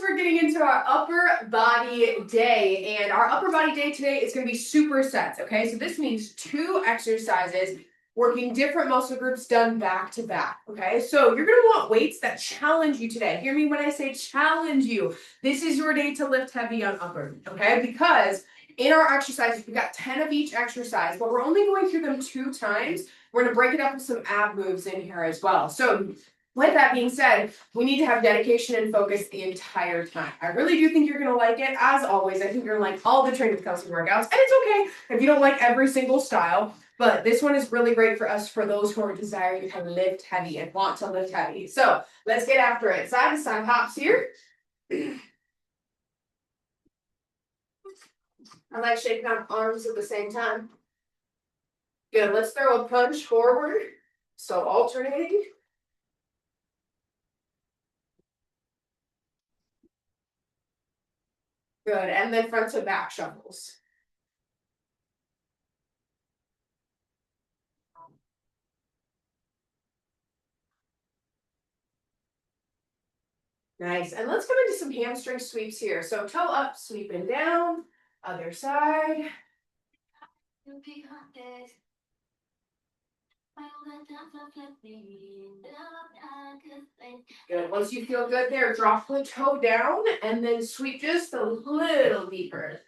we're getting into our upper body day, and our upper body day today is going to be supersets. Okay, so this means 2 exercises working different muscle groups done back to back. Okay, so you're going to want weights that challenge you today. Hear me when I say challenge you. This is your day to lift heavy on upper. Okay, because in our exercises, we've got 10 of each exercise, but we're only going through them 2 times. We're going to break it up with some ab moves in here as well. So with that being said, we need to have dedication and focus the entire time. I really do think you're going to like it. As always, I think you're going to like all the Train with Kelsey workouts. And it's okay if you don't like every single style. But this one is really great for us, for those who are desiring to lift heavy and want to lift heavy. So let's get after it. Side to side hops here. I like shaking out arms at the same time. Good. Let's throw a punch forward. So alternating. Good. And then front to back shuffles. Nice. And let's come into some hamstring sweeps here. So toe up, sweeping down. Other side. Good. Once you feel good there, drop the toe down and then sweep just a little deeper.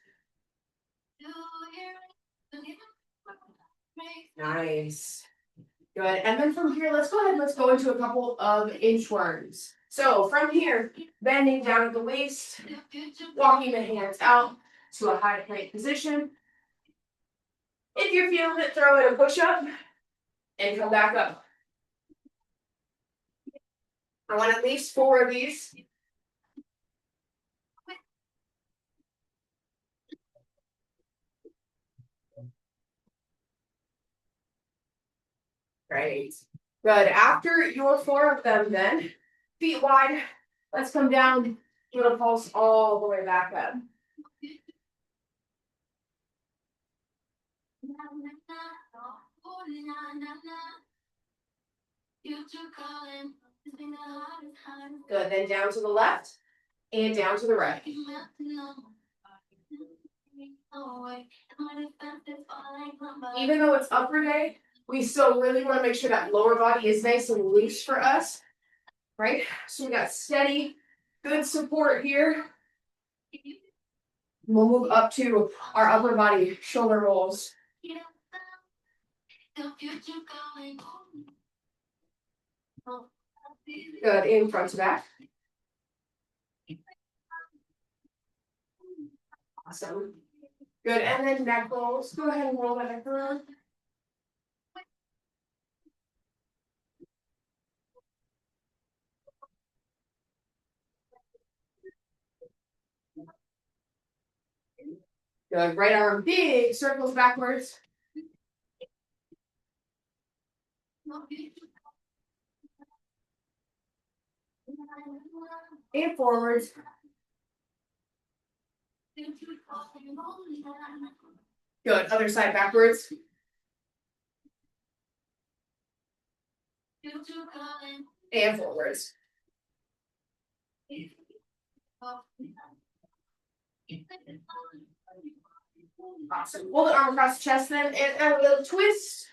Nice. Good. And then from here, let's go ahead and let's go into a couple of inchworms. So from here, bending down at the waist, walking the hands out to a high plank position. If you're feeling it, throw in a push-up and come back up. I want at least 4 of these. Great. Good. After your 4 of them then, feet wide, let's come down, little pulse all the way back up. Good. Then down to the left and down to the right. Even though it's upper day, we still really want to make sure that lower body is nice and loose for us, right? So we got steady, good support here. We'll move up to our upper body shoulder rolls. Good, in front to back. Awesome. Good, and then neck rolls. Go ahead and roll that neck around. Good, right arm big circles backwards. And forwards. Good, other side backwards. And forwards. Awesome. Pull the arm across the chest then and a little twist.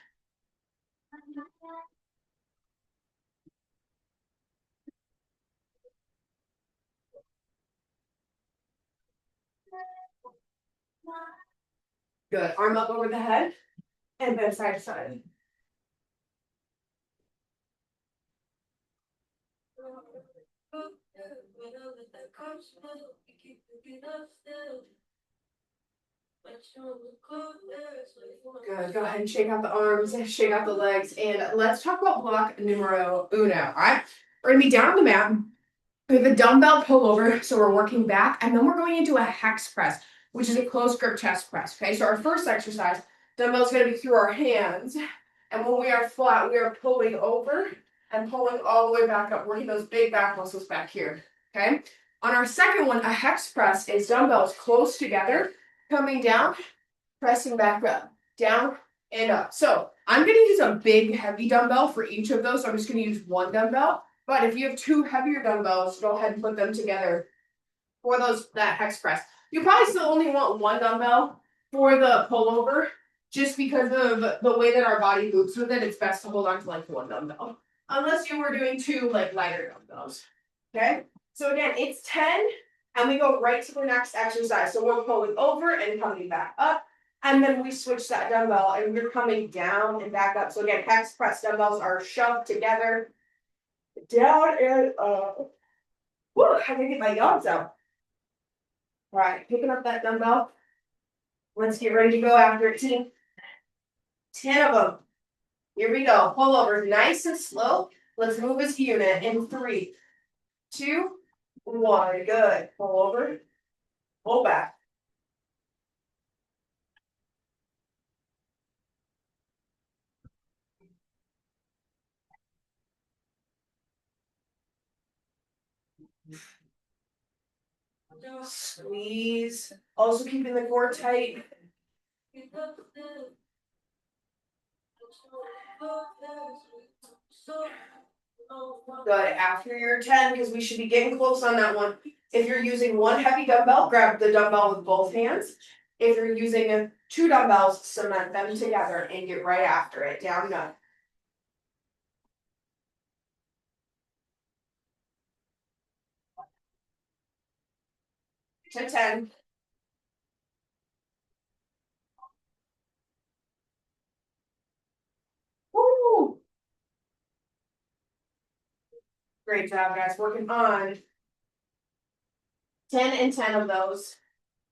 Good. Arm up over the head and then side to side. Good. Go ahead and shake out the arms, shake out the legs, and let's talk about block numero uno. All right. We're going to be down on the mat. We have a dumbbell pullover, so we're working back, and then we're going into a hex press, which is a close grip chest press. Okay, so our first exercise, dumbbell's going to be through our hands, and when we are flat, we are pulling over and pulling all the way back up, working those big back muscles back here. Okay. On our second one, a hex press is dumbbells close together, coming down, pressing back up, down and up. So I'm going to use a big heavy dumbbell for each of those. So I'm just going to use one dumbbell. But if you have 2 heavier dumbbells, go ahead and put them together for that hex press. You probably still only want one dumbbell for the pullover, just because of the way that our body moves with it. It's best to hold on to like one dumbbell, unless you were doing two like lighter dumbbells. Okay, so again, it's 10, and we go right to the next exercise. So we're pulling over and coming back up, and then we switch that dumbbell, and we're coming down and back up. So again, hex press dumbbells are shoved together, down and up. Woo, I can get my yawns out. All right, picking up that dumbbell. Let's get ready to go after it, team. 10 of them. Here we go. Pull over, nice and slow. Let's move as a unit in 3, 2, 1. Good. Pull over. Pull back. Squeeze. Also keeping the core tight. Good. After your 10, because we should be getting close on that one. If you're using one heavy dumbbell, grab the dumbbell with both hands. If you're using 2 dumbbells, cement them together and get right after it. Down and up. To 10. Woo! Great job, guys. Working on 10 and 10 of those.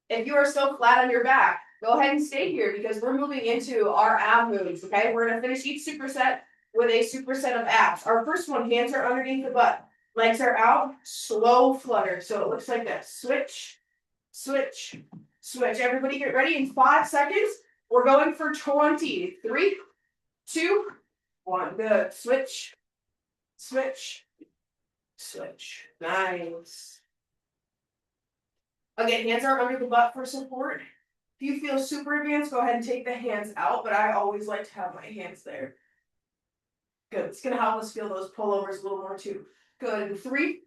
If you are still flat on your back, go ahead and stay here because we're moving into our ab moves, okay? We're going to finish each superset with a superset of abs. Our first one, hands are underneath the butt. Legs are out, slow flutter. So it looks like this. Switch, switch, switch. Everybody get ready in 5 seconds. We're going for 20. 3, 2, 1. Good. Switch, switch, switch. Nice. Again, hands are under the butt for support. If you feel super advanced, go ahead and take the hands out, but I always like to have my hands there. Good. It's going to help us feel those pullovers a little more too. Good. 3,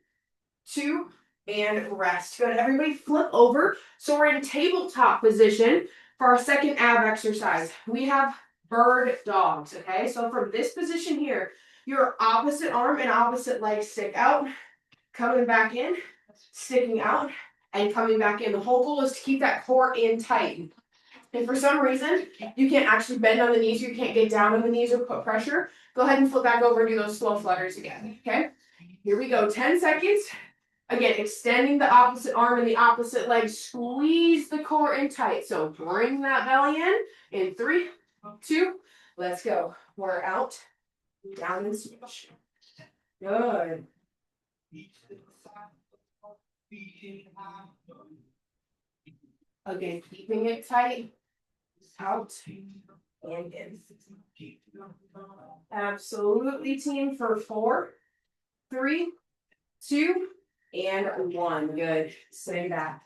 2, and rest. Good. Everybody flip over. So we're in tabletop position for our second ab exercise. We have bird dogs, okay? So from this position here, your opposite arm and opposite leg stick out, coming back in, sticking out, and coming back in. The whole goal is to keep that core in tight. If for some reason you can't actually bend on the knees, you can't get down on the knees or put pressure, go ahead and flip back over and do those slow flutters again, okay? Here we go, 10 seconds. Again, extending the opposite arm and the opposite leg, squeeze the core in tight. So bring that belly in 3, 2, let's go. We're out, down and switch. Good. Again, keeping it tight, out, and in. Absolutely, team, for 4, 3, 2, and 1. Good. Stay back.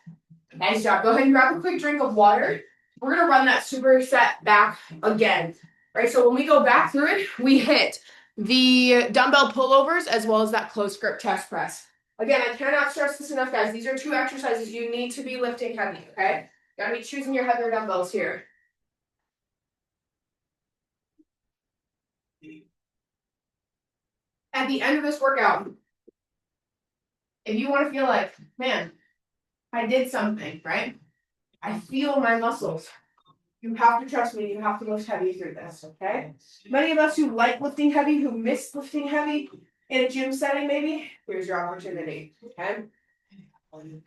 Nice job. Go ahead and grab a quick drink of water. We're going to run that superset back again. Right? So when we go back through it, we hit the dumbbell pullovers as well as that close grip chest press. Again, I cannot stress this enough, guys. These are 2 exercises you need to be lifting heavy, okay? Gotta be choosing your heavier dumbbells here. At the end of this workout, if you want to feel like, man, I did something, right? I feel my muscles. You have to trust me. You have to lift heavy through this, okay? Many of us who like lifting heavy, who miss lifting heavy in a gym setting maybe, here's your opportunity, okay?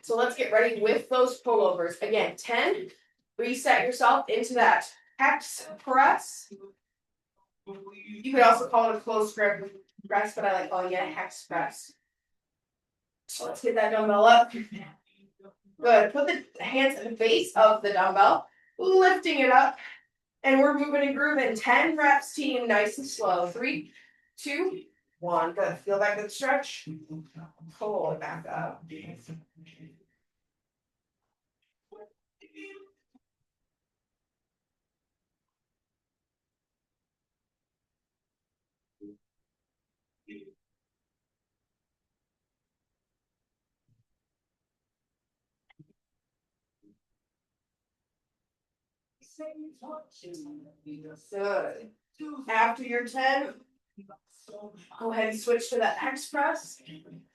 So let's get ready with those pullovers. Again, 10, reset yourself into that hex press. You could also call it a close grip press, but I like calling it a hex press. So let's get that dumbbell up. Good. Put the hands at the base of the dumbbell, lifting it up, and we're moving and grooving. 10 reps, team, nice and slow. 3, 2, 1. Good. Feel that good stretch. Pull it back up. Good. After your 10, go ahead and switch to that X press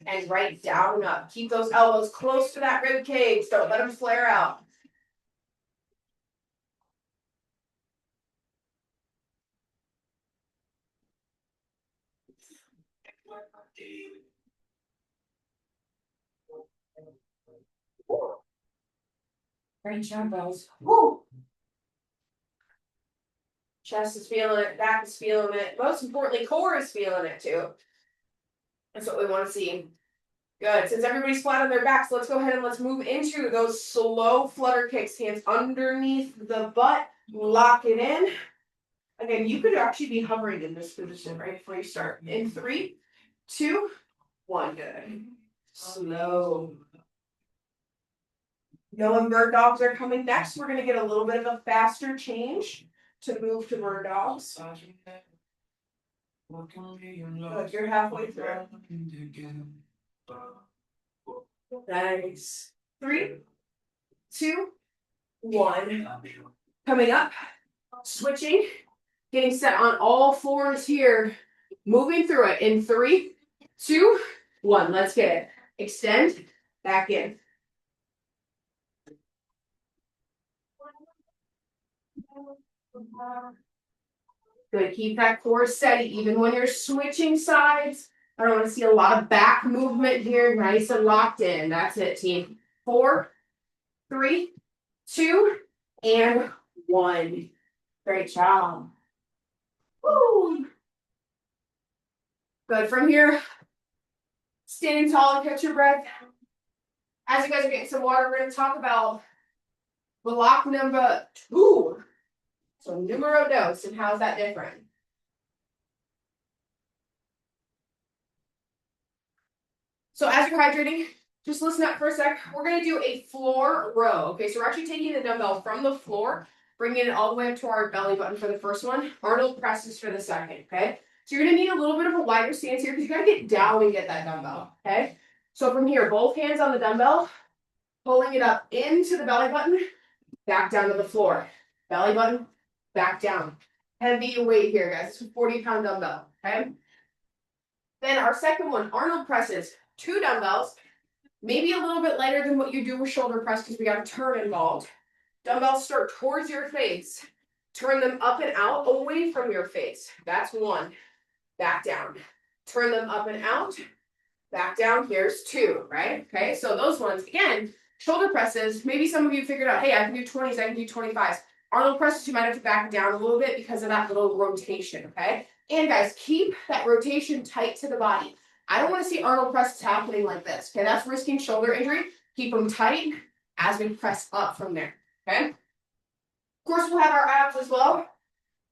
and right down and up. Keep those elbows close to that rib cage. Don't let them flare out. Great job, girls. Woo! Chest is feeling it, back is feeling it. Most importantly, core is feeling it too. That's what we want to see. Good. Since everybody's flat on their backs, let's go ahead and let's move into those slow flutter kicks. Hands underneath the butt. Lock it in. Again, you could actually be hovering in this position right before you start. In 3, 2, 1. Good. Slow. Knowing bird dogs are coming next, we're going to get a little bit of a faster change to move to bird dogs. Good, you're halfway through. Nice. 3, 2, 1. Coming up, switching, getting set on all fours here. Moving through it in 3, 2, 1. Let's get it. Extend, back in. Good. Keep that core steady even when you're switching sides. I don't want to see a lot of back movement here. Nice and locked in. That's it, team. 4, 3, 2, and 1. Great job. Woo. Good. From here, standing tall and catch your breath. As you guys are getting some water, we're going to talk about block number 2. So numero dos, and how's that different? So as you're hydrating, just listen up for a sec. We're going to do a floor row. Okay, so we're actually taking the dumbbell from the floor, bringing it all the way up to our belly button for the first one. Arnold presses for the second, okay? So you're going to need a little bit of a wider stance here because you got to get down and get that dumbbell, okay? So from here, both hands on the dumbbell, pulling it up into the belly button, back down to the floor. Belly button, back down. Heavy weight here, guys. 40-pound dumbbell, okay? Then our second one, Arnold presses. 2 dumbbells, maybe a little bit lighter than what you do with shoulder press because we got a turn involved. Dumbbells start towards your face. Turn them up and out, away from your face. That's 1. Back down. Turn them up and out. Back down. Here's 2, right? Okay, so those ones, again, shoulder presses. Maybe some of you figured out, hey, I can do 20s, I can do 25s. Arnold presses, you might have to back down a little bit because of that little rotation, okay? And guys, keep that rotation tight to the body. I don't want to see Arnold presses happening like this, okay? That's risking shoulder injury. Keep them tight as we press up from there, okay? Of course, we'll have our abs as well.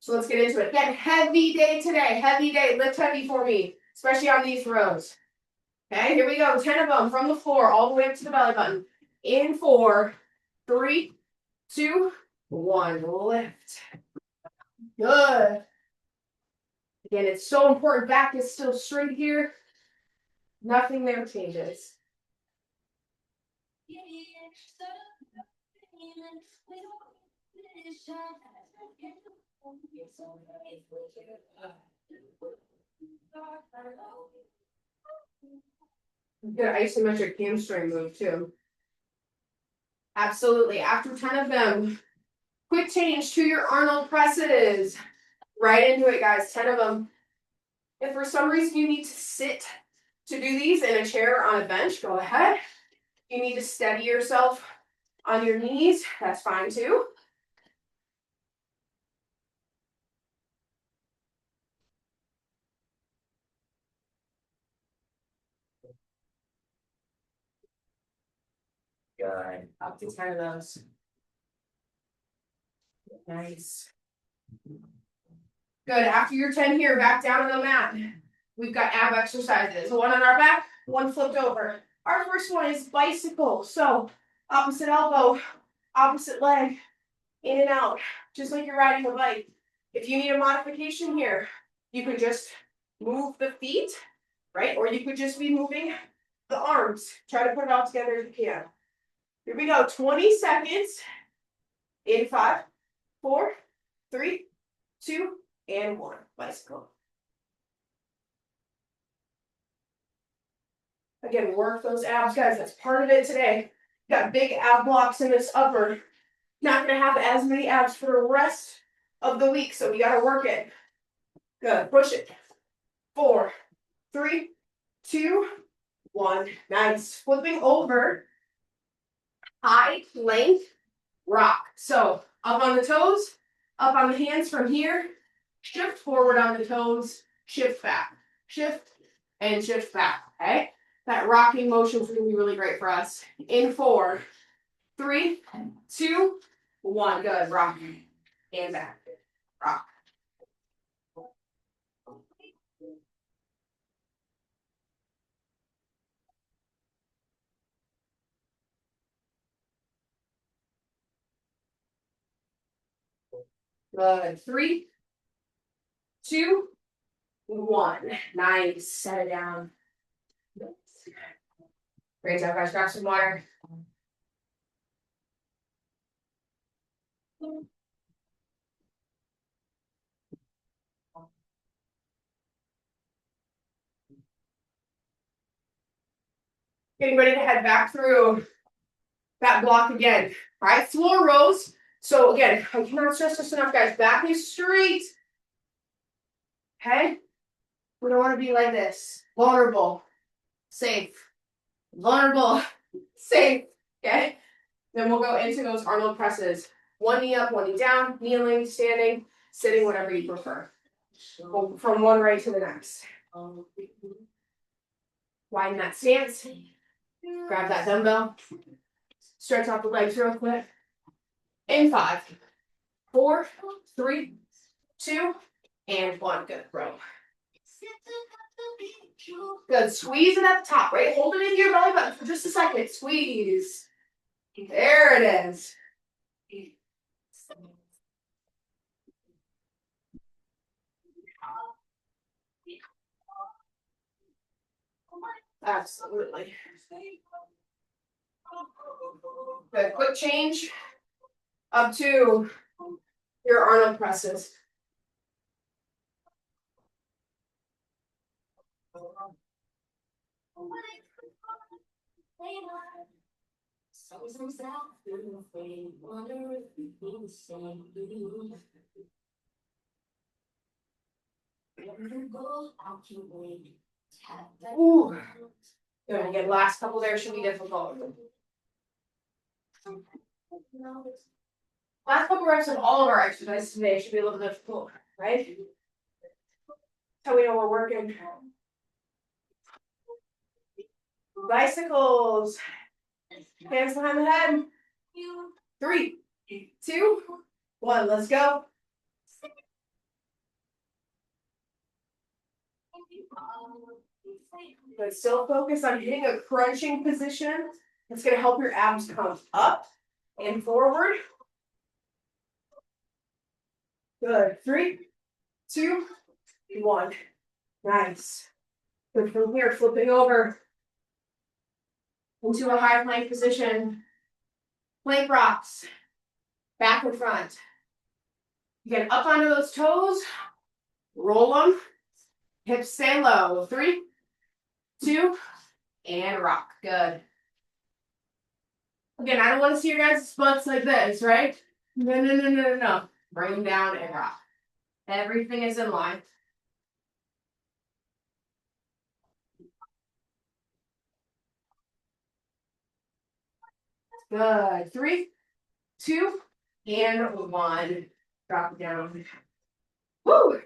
So let's get into it. Again, heavy day today. Heavy day. Lift heavy for me, especially on these rows. Okay, here we go. 10 of them from the floor all the way up to the belly button. In 4, 3, 2, 1. Lift. Good. Again, it's so important. Back is still straight here. Nothing there changes. Good isometric hamstring move too. Absolutely. After 10 of them, quick change to your Arnold presses. Right into it, guys. 10 of them. If for some reason you need to sit to do these in a chair or on a bench, go ahead. You need to steady yourself on your knees. That's fine too. Good. Up to 10 of those. Nice. Good. After your 10 here, back down on the mat. We've got ab exercises. 1 on our back, 1 flipped over. Our first one is bicycle. So opposite elbow, opposite leg, in and out, just like you're riding a bike. If you need a modification here, you can just move the feet, right? Or you could just be moving the arms. Try to put it all together if you can. Here we go. 20 seconds. In 5, 4, 3, 2, and 1. Bicycle. Again, work those abs, guys. That's part of it today. Got big ab blocks in this upper. Not going to have as many abs for the rest of the week, so we got to work it. Good. Push it. 4, 3, 2, 1. Nice. Flipping over. High plank rock. So up on the toes, up on the hands from here. Shift forward on the toes. Shift back. Shift and shift back. Okay. That rocking motion is going to be really great for us. In 4, 3, 2, 1. Good. Rock and back. Rock. Good. 3, 2, 1. Nice. Set it down. Great job, guys. Grab some water. Getting ready to head back through that block again. All right, floor rows. So again, I cannot stress this enough, guys. Back is straight. Okay? We don't want to be like this. Vulnerable. Safe. Vulnerable. Safe. Okay? Then we'll go into those Arnold presses. One knee up, one knee down, kneeling, standing, sitting, whatever you prefer. From one right to the next. Widen that stance. Grab that dumbbell. Stretch out the legs real quick. In 5, 4, 3, 2, and 1. Good. Row. Good. Squeeze it at the top, right? Hold it into your belly button for just a second. Squeeze. There it is. Absolutely. Good. Quick change up to your Arnold presses. Ooh. Good. Again, last couple there should be difficult. Last couple reps of all of our exercises today should be a little difficult, right? That's how we know we're working. Bicycles. Hands behind the head. 3, 2, 1. Let's go. But still focus on hitting a crunching position. It's going to help your abs come up and forward. Good. 3, 2, 1. Nice. Good. From here, flipping over into a high plank position. Plank rocks. Back and front. Again, up onto those toes. Roll them. Hips stay low. 3, 2, and rock. Good. Again, I don't want to see your guys' butts like this, right? No. Bring them down and rock. Everything is in line. Good. 3, 2, and 1. Drop it down. Woo!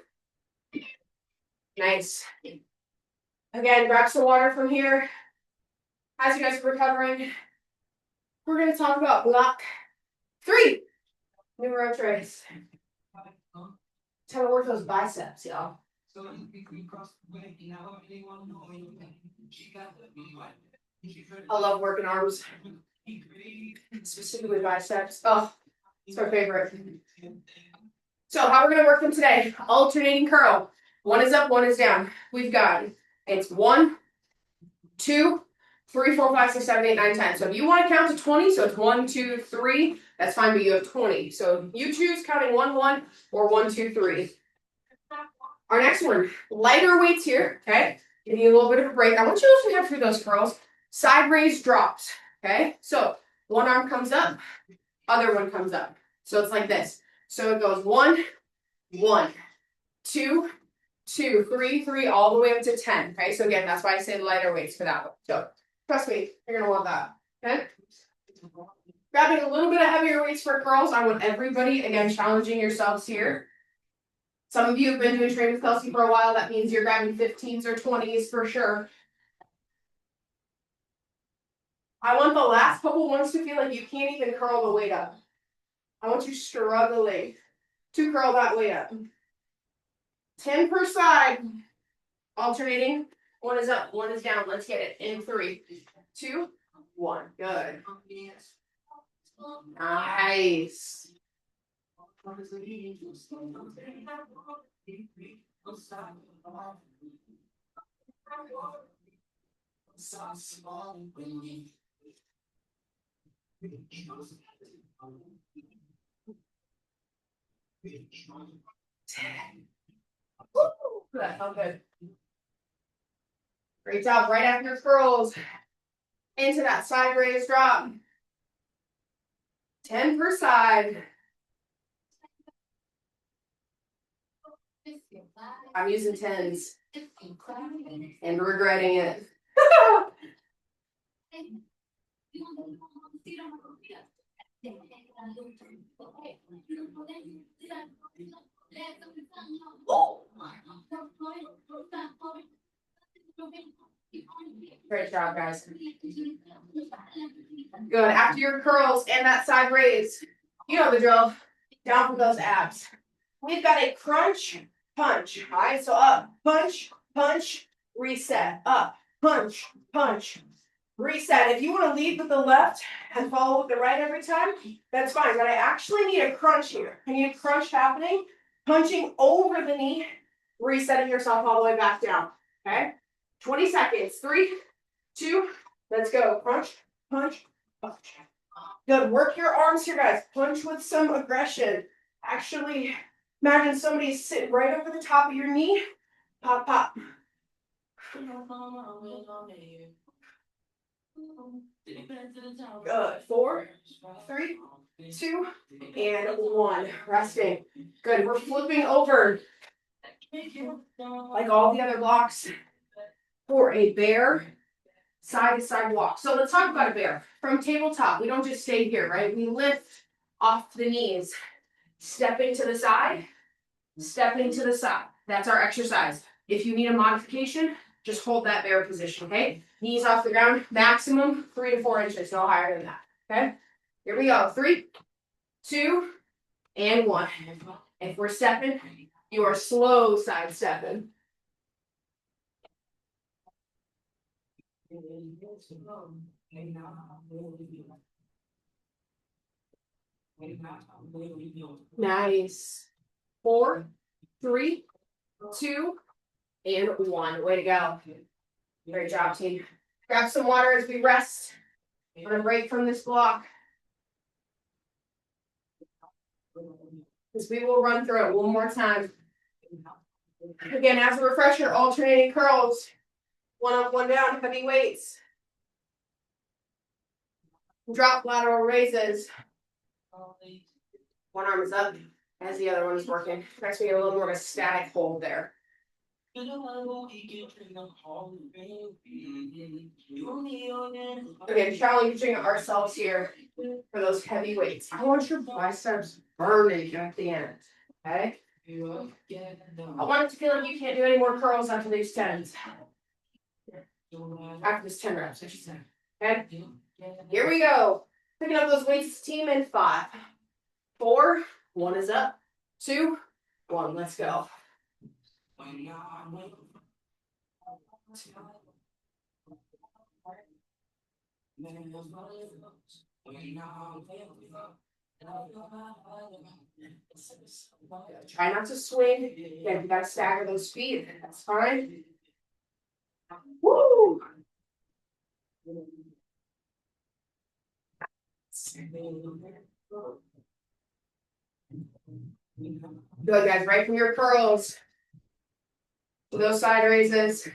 Nice. Again, grab some water from here. As you guys are recovering, we're going to talk about block 3. Numero tres. Time to work those biceps, y'all. I love working arms. Specifically biceps. Oh, it's my favorite. So how we're going to work them today? Alternating curl. One is up, one is down. We've got, it's 1, 2, 3, 4, 5, 6, 7, 8, 9, 10. So if you want to count to 20, so it's 1, 2, 3, that's fine, but you have 20. So you choose counting 1, 1, or 1, 2, 3. Our next one, lighter weights here, okay? Give you a little bit of a break. I want you to have through those curls. Side raise drops, okay? So one arm comes up, other one comes up. So it's like this. So it goes 1, 1, 2, 2, 3, 3, all the way up to 10. Okay, so again, that's why I say lighter weights for that one. So trust me, you're gonna want that. Okay. Grabbing a little bit of heavier weights for curls. I want everybody, again, challenging yourselves here. Some of you have been doing training with Kelsey for a while. That means you're grabbing 15s or 20s for sure. I want the last couple ones to feel like you can't even curl the weight up. I want you struggling to curl that weight up. 10 per side. Alternating. One is up, one is down. Let's get it in 3, 2, 1. Good. Nice. That felt good. Great job. Right after curls. Into that side raise drop. 10 per side. I'm using 10s and regretting it. Great job, guys. Good. After your curls and that side raise, you know the drill. Down from those abs. We've got a crunch, punch. All right, so up, punch, punch, reset. Up, punch, punch, reset. If you want to lead with the left and follow with the right every time, that's fine. But I actually need a crunch here. I need a crunch happening, punching over the knee, resetting yourself all the way back down. Okay? 20 seconds. 3, 2, let's go. Crunch, punch, punch. Good. Work your arms here, guys. Punch with some aggression. Actually, imagine somebody sitting right over the top of your knee. Pop, pop. Good. 4, 3, 2, and 1. Resting. Good. We're flipping over like all the other blocks for a bear side to side walk. So let's talk about a bear. From tabletop, we don't just stay here, right? We lift off the knees, stepping to the side, stepping to the side. That's our exercise. If you need a modification, just hold that bear position, okay? Knees off the ground, maximum 3 to 4 inches, no higher than that, okay? Here we go. 3, 2, and 1. If we're stepping, you are slow side stepping. Nice. 4, 3, 2, and 1. Way to go. Great job, team. Grab some water as we rest. On a break from this block. Because we will run through it one more time. Again, as a refresher, alternating curls. 1 up, 1 down, heavy weights. Drop lateral raises. One arm is up as the other one is working. Makes me a little more of a static hold there. Again, challenging ourselves here for those heavy weights. I want your biceps burning at the end. Okay? I want it to feel like you can't do any more curls after these 10s. After this 10 reps, I should say. Okay? Here we go. Picking up those weights, team, in 5, 4, 1 is up, 2, 1, let's go. Try not to swing. Again, you gotta stagger those feet. That's fine. Woo! Good, guys, right from your curls to those side raises.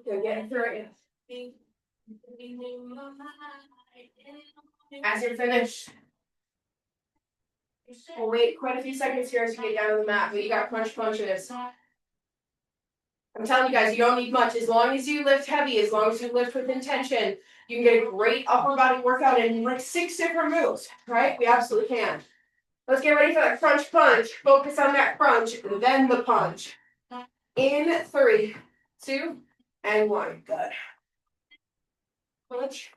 Good, getting through it. As you're finished, we'll wait quite a few seconds here as you get down to the mat, but you got crunch punches. I'm telling you guys, you don't need much. As long as you lift heavy, as long as you lift with intention, you can get a great upper body workout in like 6 different moves, right? We absolutely can. Let's get ready for that crunch punch. Focus on that crunch, then the punch. In 3, 2, and 1. Good. Punch.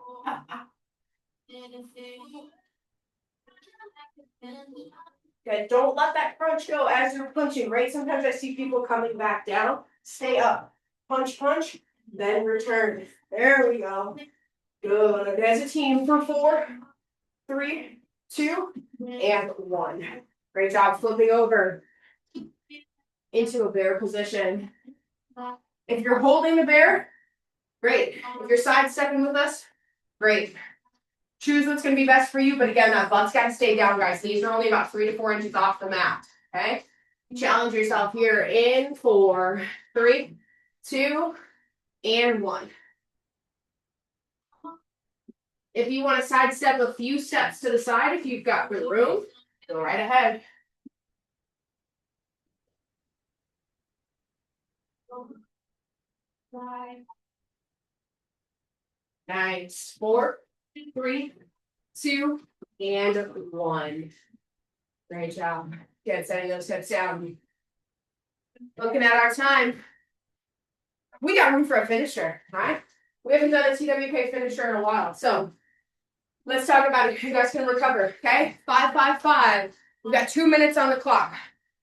Good. Don't let that crunch go as you're punching, right? Sometimes I see people coming back down. Stay up. Punch, punch, then return. There we go. Good. As a team for 4, 3, 2, and 1. Great job flipping over into a bear position. If you're holding the bear, great. If you're side stepping with us, great. Choose what's going to be best for you, but again, that butt's got to stay down, guys. These are only about 3 to 4 inches off the mat, okay? Challenge yourself here in 4, 3, 2, and 1. If you want to side step a few steps to the side, if you've got the room, go right ahead. Nice. 4, 3, 2, and 1. Great job. Good, setting those steps down. Looking at our time, we got room for a finisher, right? We haven't done a TWK finisher in a while, so let's talk about it. You guys can recover, okay? 5, 5, 5. We've got 2 minutes on the clock.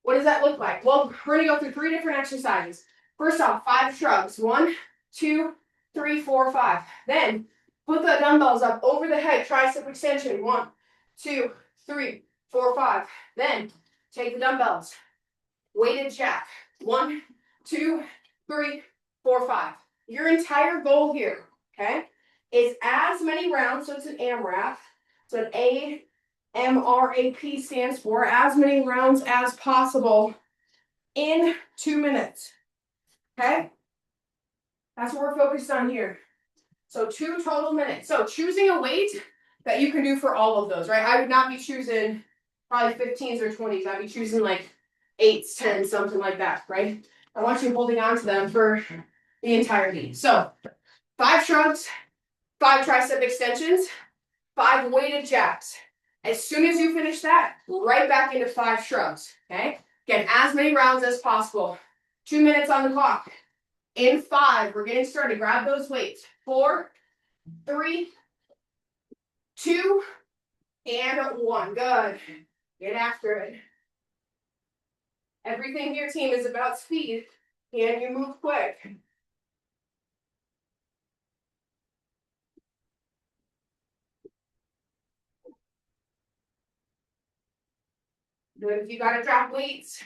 What does that look like? Well, we're gonna go through 3 different exercises. First off, 5 shrugs. 1, 2, 3, 4, 5. Then put the dumbbells up over the head, tricep extension. 1, 2, 3, 4, 5. Then take the dumbbells. Weighted jack. 1, 2, 3, 4, 5. Your entire goal here, okay, is as many rounds, so it's an AMRAP. So an AMRAP stands for as many rounds as possible in 2 minutes. Okay? That's what we're focused on here. So 2 total minutes. So choosing a weight that you can do for all of those, right? I would not be choosing probably 15s or 20s. I'd be choosing like 8s, 10s, something like that, right? I want you holding on to them for the entirety. So 5 shrugs, 5 tricep extensions, 5 weighted jacks. As soon as you finish that, right back into 5 shrugs, okay? Get as many rounds as possible. 2 minutes on the clock. In 5, we're getting started. Grab those weights. 4, 3, 2, and 1. Good. Get after it. Everything here, team, is about speed. Can you move quick? Good. If you gotta drop weights,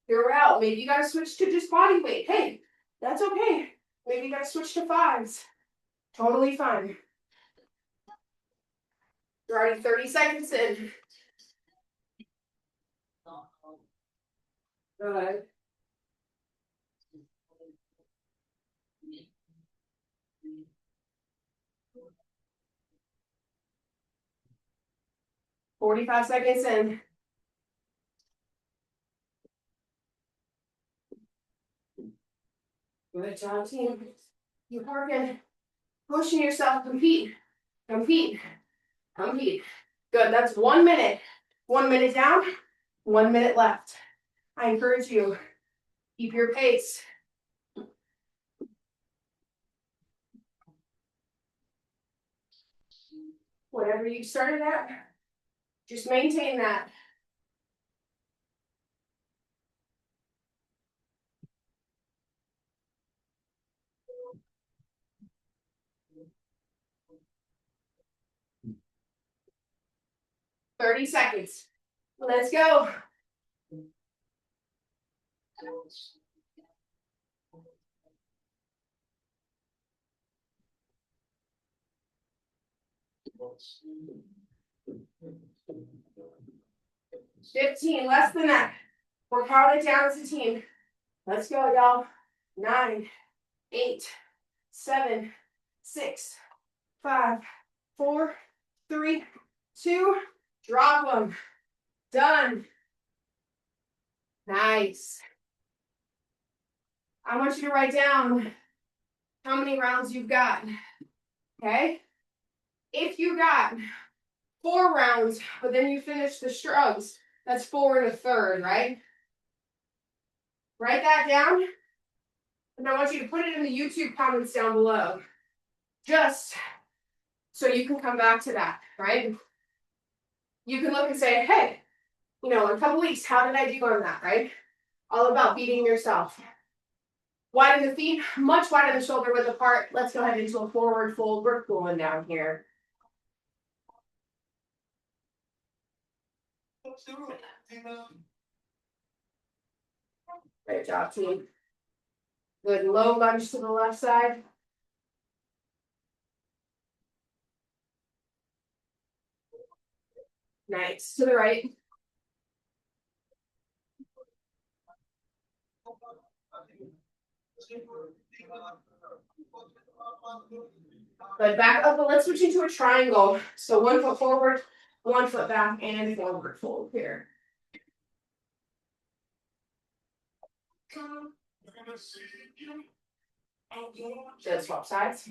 you're out. Maybe you gotta switch to just body weight. Hey, that's okay. Maybe you gotta switch to 5s. Totally fine. You're already 30 seconds in. Good. "45 seconds in. Good job, team. Keep working. Pushing yourself. Compete. Compete. Compete. Good. That's 1 minute. 1 minute down. 1 minute left. I encourage you. Keep your pace. Whatever you started at, just maintain that. 30 seconds. Let's go. $15, less than that. We're counting down as a team. Let's go, y'all. 9, 8, 7, 6, 5, 4, 3, 2. Drop them. Done. Nice. I want you to write down how many rounds you've got. Okay? If you got 4 rounds, but then you finish the shrugs, that's 4 1/3, right? Write that down. And I want you to put it in the YouTube comments down below. Just so you can come back to that, right? You can look and say, hey, in a couple weeks, how did I do on that, right? All about beating yourself. Widen the feet, much wider the shoulder width apart. Let's go ahead into a forward fold. We're cooling down here. Great job, team. Good low lunge to the left side. Nice. To the right. Good. Back up, but let's switch into a triangle. So 1 foot forward, 1 foot back, and forward fold here. Just swap sides.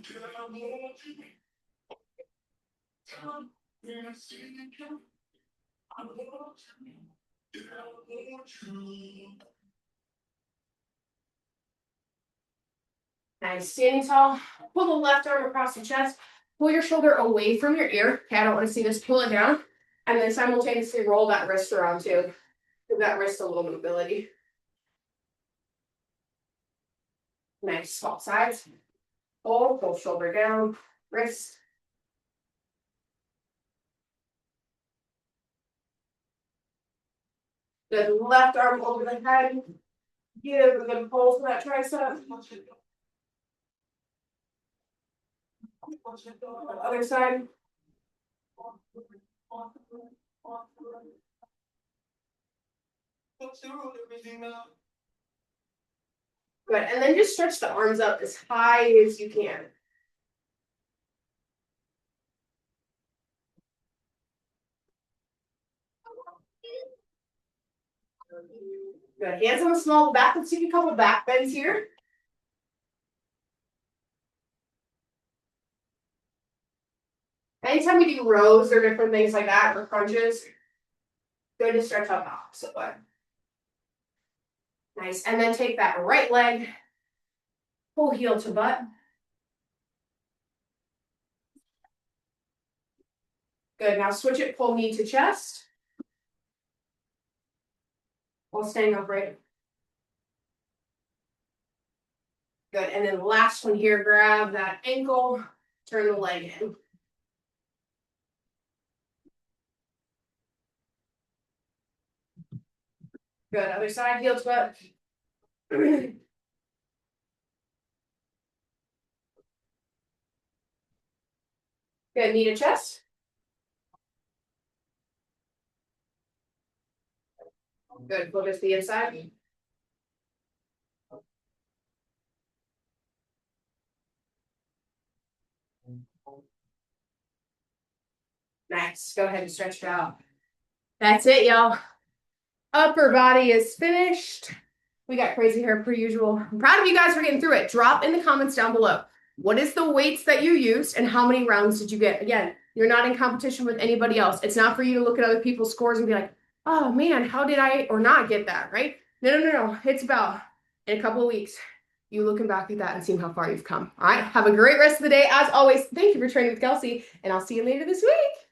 Nice. Standing tall. Pull the left arm across the chest. Pull your shoulder away from your ear. Okay, I don't want to see this. Pull it down. And then simultaneously roll that wrist around too. Give that wrist a little mobility. Nice. Swap sides. Pull shoulder down. Wrist. Good. Left arm over the head. Give a good pull for that tricep. Other side. Good. And then just stretch the arms up as high as you can. Good. Hands on the small back. Let's take a couple back bends here. Anytime we do rows or different things like that, or crunches, good to stretch out the opposite way. Nice. And then take that right leg, pull heel to butt. Good. Now switch it, pull knee to chest. While staying upright. Good. And then last one here, grab that ankle, turn the leg in. Good. Other side, heel to butt. Good. Knee to chest. Good. Focus the inside. Nice. Go ahead and stretch it out. That's it, y'all. Upper body is finished. We got crazy hair per usual. I'm proud of you guys for getting through it. Drop in the comments down below. What is the weights that you used and how many rounds did you get? Again, you're not in competition with anybody else. It's not for you to look at other people's scores and be like, oh man, how did I or not get that, right? No. It's about in a couple of weeks, you looking back at that and seeing how far you've come. All right. Have a great rest of the day. As always, thank you for training with Kelsey, and I'll see you later this week.